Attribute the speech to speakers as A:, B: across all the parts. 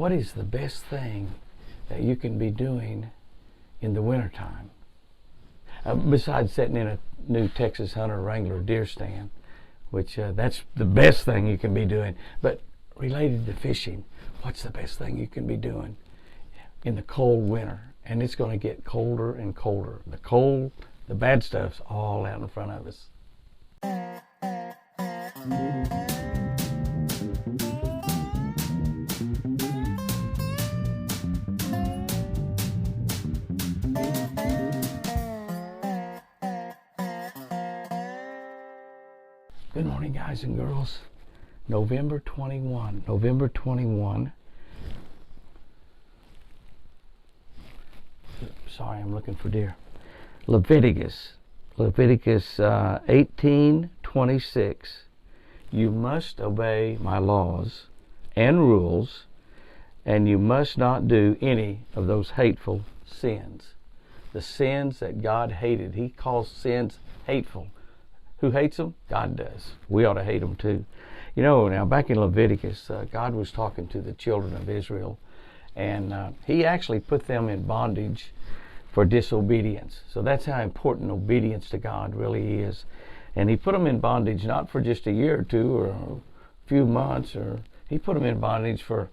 A: what is the best thing that you can be doing in the wintertime? Besides sitting in a new Texas Hunter Wrangler deer stand, which that's the best thing you can be doing. But related to fishing, what's the best thing you can be doing in the cold winter? And it's going to get colder and colder. The cold, the bad stuff's all out in front of us. Good morning, guys and girls. November 21. Sorry, I'm looking for deer. Leviticus 18:26. You must obey my laws and rules, and you must not do any of those hateful sins. The sins that God hated. He calls sins hateful. Who hates them? God does. We ought to hate them too. You know, now back in Leviticus, God was talking to the children of Israel, and He actually put them in bondage for disobedience. So that's how important obedience to God really is. And He put them in bondage not for just a year or two or a few months, or He put them in bondage for,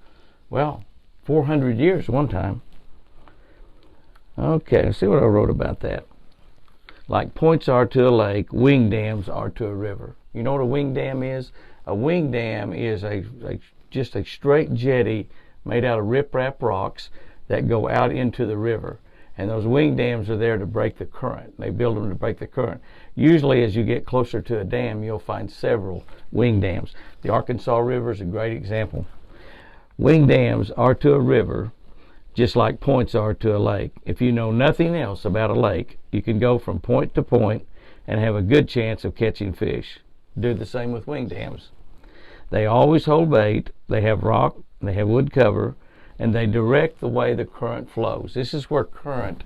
A: 400 years one time. Okay, let's see what I wrote about that. Like points are to a lake, wing dams are to a river. You know what a wing dam is? A wing dam is just a straight jetty made out of riprap rocks that go out into the river. And those wing dams are there to break the current. They build them to break the current. Usually as you get closer to a dam, you'll find several wing dams. The Arkansas River is a great example. Wing dams are to a river just like points are to a lake. If you know nothing else about a lake, you can go from point to point and have a good chance of catching fish. Do the same with wing dams. They always hold bait, they have rock, they have wood cover, and they direct the way the current flows. This is where current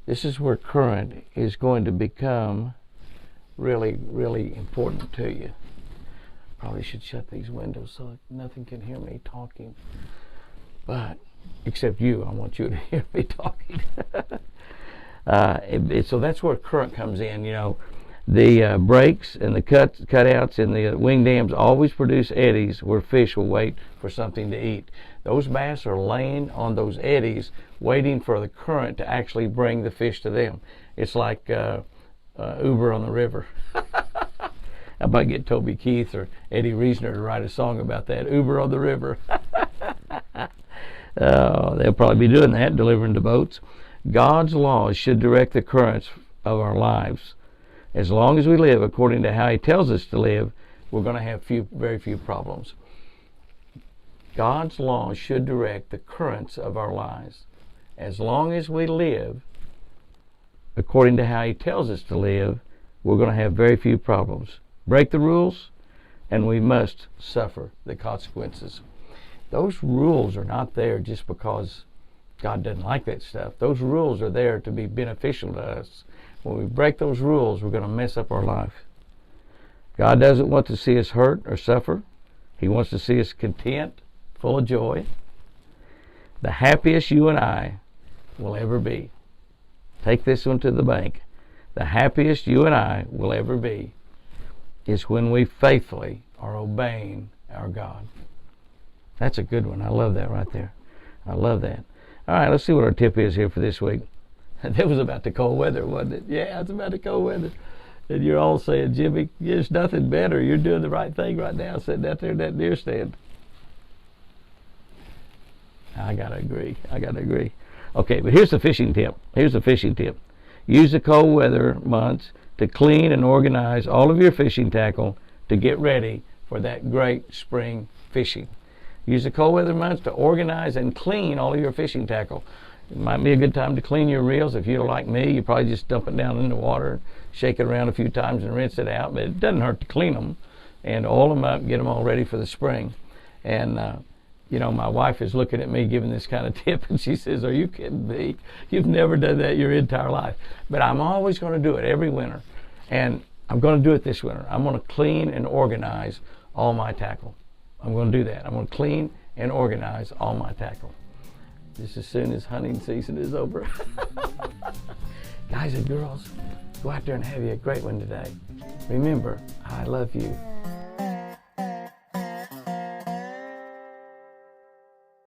A: is going to become really, really important to you. Probably should shut these windows so nothing can hear me talking. But except you, I want you to hear me talking. So that's where current comes in. You know, the breaks and the cutouts in the wing dams always produce eddies where fish will wait for something to eat. Those bass are laying on those eddies, waiting for the current to actually bring the fish to them. It's like Uber on the river. I might get Toby Keith or Eddie Reesner to write a song about that. Uber on the river. They'll probably be doing that, delivering to boats. God's laws should direct the currents of our lives. As long as we live according to how He tells us to live, we're going to have very few problems. God's laws should direct the currents of our lives. As long as we live according to how He tells us to live, we're going to have very few problems. Break the rules, and we must suffer the consequences. Those rules are not there just because God doesn't like that stuff. Those rules are there to be beneficial to us. When we break those rules, we're going to mess up our life. God doesn't want to see us hurt or suffer. He wants to see us content, full of joy. The happiest you and I will ever be. Take this one to the bank. The happiest you and I will ever be is when we faithfully are obeying our God. That's a good one. I love that right there. I love that. All right, let's see what our tip is here for this week. That was about the cold weather, wasn't it? Yeah, it's about the cold weather. And you're all saying, Jimmy, there's nothing better. You're doing the right thing right now, sitting out there in that deer stand. I got to agree. Okay, but here's the fishing tip. Use the cold weather months to clean and organize all of your fishing tackle to get ready for that great spring fishing. Use the cold weather months to organize and clean all of your fishing tackle. It might be a good time to clean your reels. If you're like me, you probably just dump it down in the water, shake it around a few times and rinse it out. But it doesn't hurt to clean them and oil them up, get them all ready for the spring. And my wife is looking at me giving this kind of tip, and she says, "Are you kidding me? You've never done that your entire life." But I'm always going to do it every winter, and I'm going to do it this winter. I'm going to clean and organize all my tackle. I'm going to do that. I'm going to clean and organize all my tackle. Just as soon as hunting season is over. Guys and girls, go out there and have you a great one today. Remember, I love you.